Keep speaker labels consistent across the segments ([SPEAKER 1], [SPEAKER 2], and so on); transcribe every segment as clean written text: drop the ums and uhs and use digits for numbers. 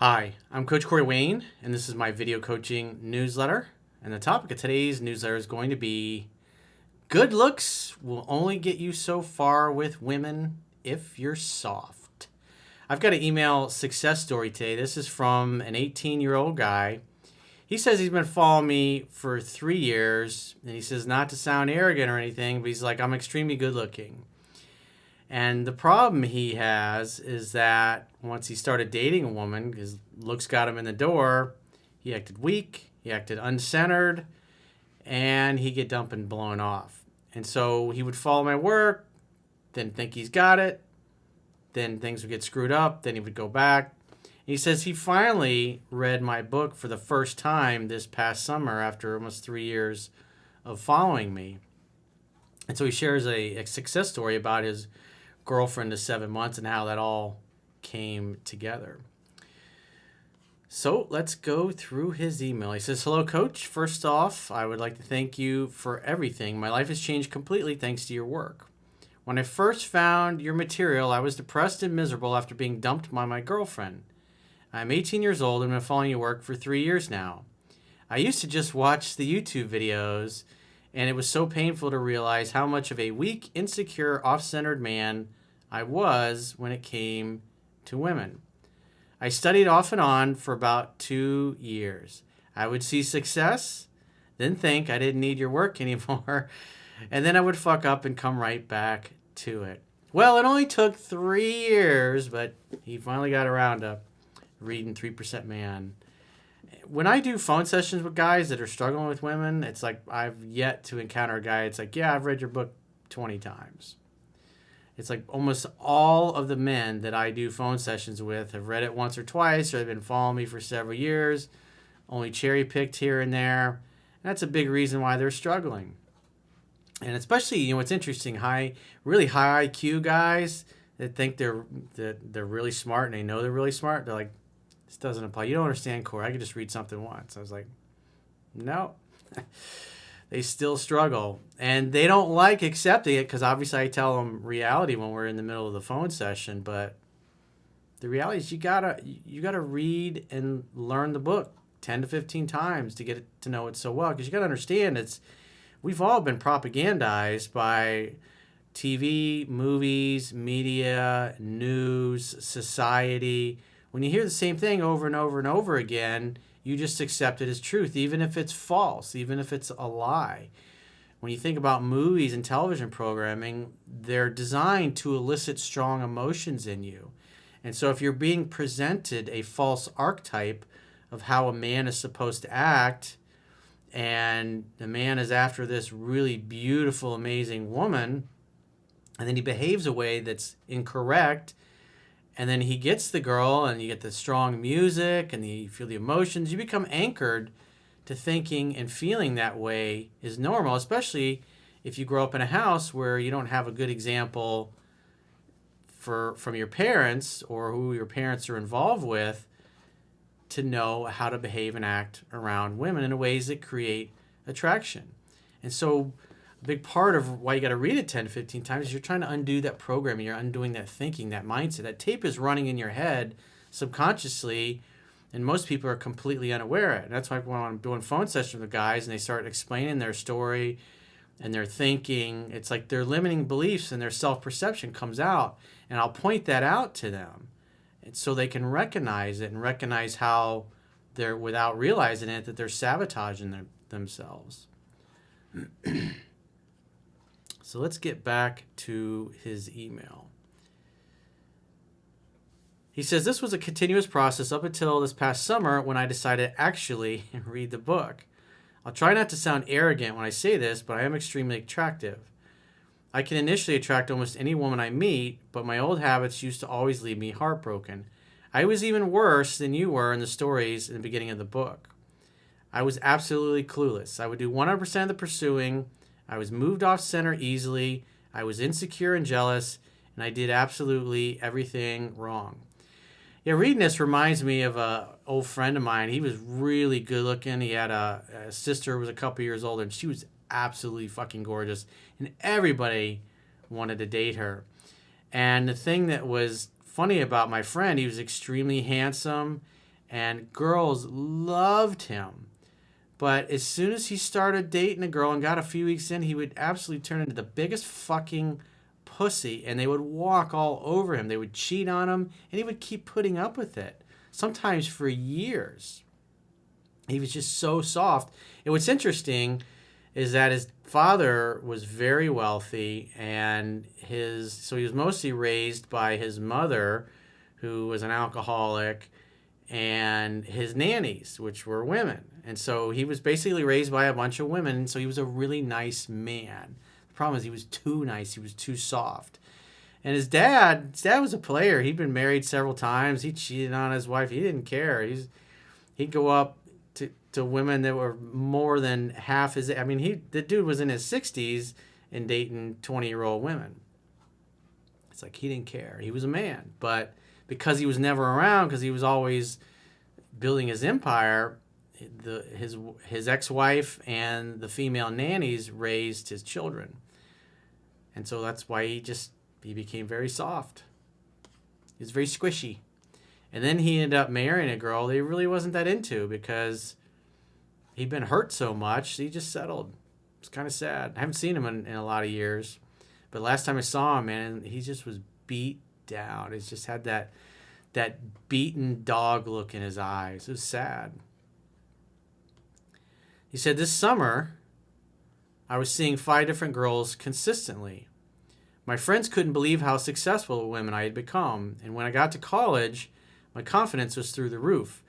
[SPEAKER 1] Hi, I'm Coach Corey Wayne, and this is my video coaching newsletter. And the topic of today's newsletter is going to be good looks will only get you so far with women if you're soft. I've got an email success story today. This is from an 18-year-old guy. He says he's been following me for 3 years, and he says not to sound arrogant or anything, but he's like, I'm extremely good looking. And the problem he has is that once he started dating a woman, his looks got him in the door, he acted weak, he acted uncentered, and he'd get dumped and blown off. And so he would follow my work, then think he's got it, then things would get screwed up, then he would go back. He says he finally read my book for the first time this past summer after almost 3 years of following me. And so he shares a success story about his girlfriend of 7 months and how that all came together. So let's go through his email. He says, hello, Coach. First off, I would like to thank you for everything. My life has changed completely thanks to your work. When I first found your material, I was depressed and miserable after being dumped by my girlfriend. I'm 18 years old and have been following your work for 3 years now. I used to just watch the YouTube videos, and it was so painful to realize how much of a weak, insecure, off-centered man I was when it came to women. I studied off and on for about 2 years. I would see success, then think I didn't need your work anymore, and then I would fuck up and come right back to it. Well, it only took 3 years, but he finally got around to reading 3% Man. When I do phone sessions with guys that are struggling with women, it's like I've yet to encounter a guy. It's like, yeah, I've read your book 20 times. It's like almost all of the men that I do phone sessions with have read it once or twice, or they've been following me for several years, only cherry picked here and there. And that's a big reason why they're struggling. And especially, what's interesting, really high IQ guys that think they're really smart and they know they're really smart. They're like, this doesn't apply. You don't understand, Corey. I could just read something once. I was like, no. They still struggle. And they don't like accepting it because obviously I tell them reality when we're in the middle of the phone session. But the reality is you gotta read and learn the book 10 to 15 times to get to know it so well. Because you got to understand we've all been propagandized by TV, movies, media, news, society. When you hear the same thing over and over and over again, you just accept it as truth, even if it's false, even if it's a lie. When you think about movies and television programming, they're designed to elicit strong emotions in you. And so if you're being presented a false archetype of how a man is supposed to act, and the man is after this really beautiful, amazing woman, and then he behaves a way that's incorrect, and then he gets the girl, and you get the strong music, and you feel the emotions. You become anchored to thinking and feeling that way is normal, especially if you grow up in a house where you don't have a good example from your parents or who your parents are involved with to know how to behave and act around women in ways that create attraction. And so a big part of why you got to read it 10 to 15 times is you're trying to undo that programming, you're undoing that thinking, that mindset. That tape is running in your head subconsciously, and most people are completely unaware of it. And that's why when I'm doing phone sessions with guys and they start explaining their story and their thinking, it's like their limiting beliefs and their self-perception comes out, and I'll point that out to them. And so they can recognize it and recognize how they're, without realizing it, that they're sabotaging themselves. So let's get back to his email. He says, this was a continuous process up until this past summer when I decided to actually read the book. I'll try not to sound arrogant when I say this, but I am extremely attractive. I can initially attract almost any woman I meet, but my old habits used to always leave me heartbroken. I was even worse than you were in the stories in the beginning of the book. I was absolutely clueless. I would do 100% of the pursuing. I was moved off center easily. I was insecure and jealous, and I did absolutely everything wrong. Yeah, reading this reminds me of an old friend of mine. He was really good looking. He had a sister who was a couple years older, and she was absolutely fucking gorgeous, and everybody wanted to date her. And the thing that was funny about my friend, he was extremely handsome, and girls loved him. But as soon as he started dating a girl and got a few weeks in, he would absolutely turn into the biggest fucking pussy, and they would walk all over him. They would cheat on him, and he would keep putting up with it, sometimes for years. He was just so soft. And what's interesting is that his father was very wealthy, and so he was mostly raised by his mother, who was an alcoholic, and his nannies, which were women. And so he was basically raised by a bunch of women, so he was a really nice man. The problem is he was too nice. He was too soft. And his dad was a player. He'd been married several times. He cheated on his wife. He didn't care. He'd go up to women that were more than half his... I mean, the dude was in his 60s and dating 20-year-old women. It's like he didn't care. He was a man. But because he was never around, because he was always building his empire, his ex-wife and the female nannies raised his children. And so that's why he became very soft. He was very squishy. And then he ended up marrying a girl that he really wasn't that into, because he'd been hurt so much, he just settled. It's kind of sad. I haven't seen him in a lot of years. But last time I saw him, man, he just was beat down. He's just had that beaten dog look in his eyes. It was sad. He said, this summer, I was seeing 5 different girls consistently. My friends couldn't believe how successful a woman I had become. And when I got to college, my confidence was through the roof.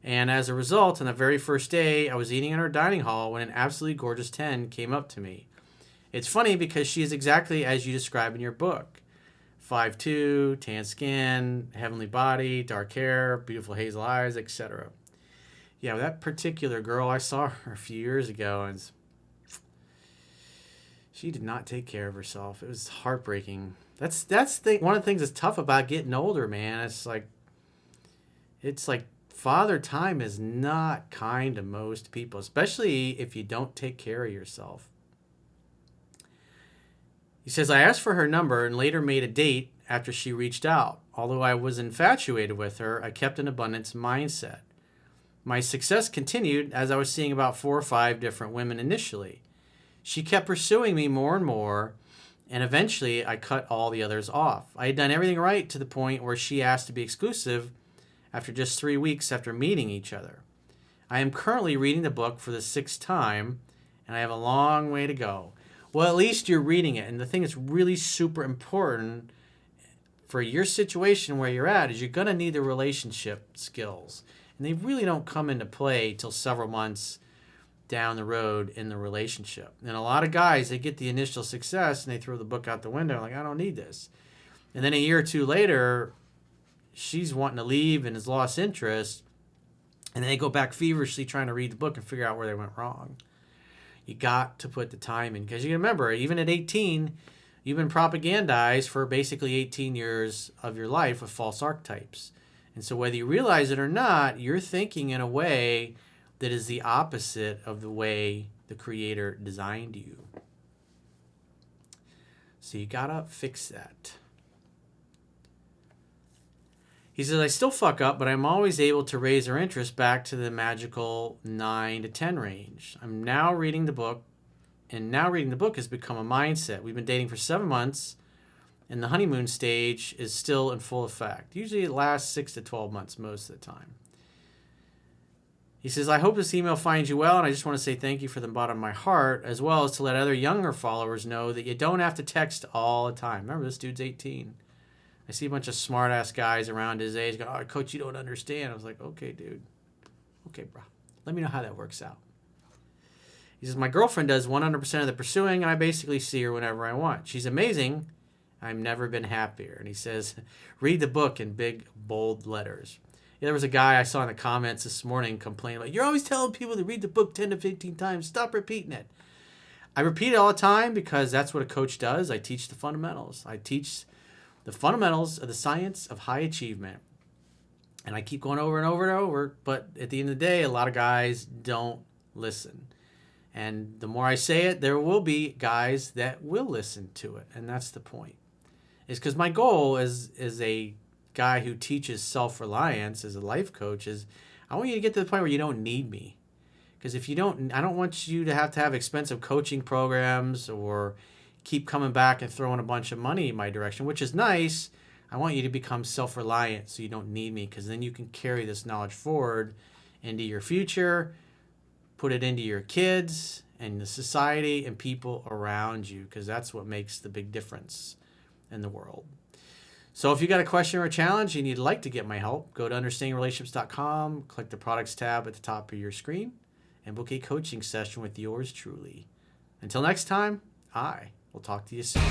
[SPEAKER 1] And as a result, on the very first day, I was eating in our dining hall when an absolutely gorgeous 10 came up to me. It's funny because she is exactly as you describe in your book. 5'2", tan skin, heavenly body, dark hair, beautiful hazel eyes, etc. Yeah, that particular girl, I saw her a few years ago, and she did not take care of herself. It was heartbreaking. That's one of the things that's tough about getting older, man. It's like father time is not kind to most people, especially if you don't take care of yourself. He says, I asked for her number and later made a date after she reached out. Although I was infatuated with her, I kept an abundance mindset. My success continued as I was seeing about 4 or 5 different women initially. She kept pursuing me more and more, and eventually I cut all the others off. I had done everything right to the point where she asked to be exclusive after just 3 weeks after meeting each other. I am currently reading the book for the 6th time, and I have a long way to go. Well, at least you're reading it. And the thing that's really super important for your situation where you're at is you're going to need the relationship skills. And they really don't come into play till several months down the road in the relationship. And a lot of guys, they get the initial success and they throw the book out the window like, I don't need this. And then a year or 2 later, she's wanting to leave and has lost interest. And then they go back feverishly trying to read the book and figure out where they went wrong. You got to put the time in, because you remember, even at 18, you've been propagandized for basically 18 years of your life with false archetypes. And so whether you realize it or not, you're thinking in a way that is the opposite of the way the Creator designed you. So you got to fix that. He says, I still fuck up, but I'm always able to raise her interest back to the magical 9 to 10 range. I'm now reading the book, and now reading the book has become a mindset. We've been dating for 7 months, and the honeymoon stage is still in full effect. Usually it lasts 6 to 12 months most of the time. He says, I hope this email finds you well, and I just want to say thank you from the bottom of my heart, as well as to let other younger followers know that you don't have to text all the time. Remember, this dude's 18. I see a bunch of smart-ass guys around his age going, oh, coach, you don't understand. I was like, okay, dude. Okay, bro. Let me know how that works out. He says, my girlfriend does 100% of the pursuing, and I basically see her whenever I want. She's amazing. I've never been happier. And he says, read the book in big, bold letters. Yeah, there was a guy I saw in the comments this morning complaining, like, you're always telling people to read the book 10 to 15 times. Stop repeating it. I repeat it all the time because that's what a coach does. I teach the fundamentals. I teach the fundamentals of the science of high achievement. And I keep going over and over and over, but at the end of the day, a lot of guys don't listen. And the more I say it, there will be guys that will listen to it. And that's the point. Is because my goal as a guy who teaches self-reliance as a life coach is I want you to get to the point where you don't need me. Because if you don't, I don't want you to have expensive coaching programs or keep coming back and throwing a bunch of money in my direction, which is nice. I want you to become self-reliant so you don't need me, because then you can carry this knowledge forward into your future, put it into your kids and the society and people around you, because that's what makes the big difference in the world. So if you got a question or a challenge and you'd like to get my help, go to understandingrelationships.com, click the products tab at the top of your screen, and book a coaching session with yours truly. Until next time, I will talk to you soon.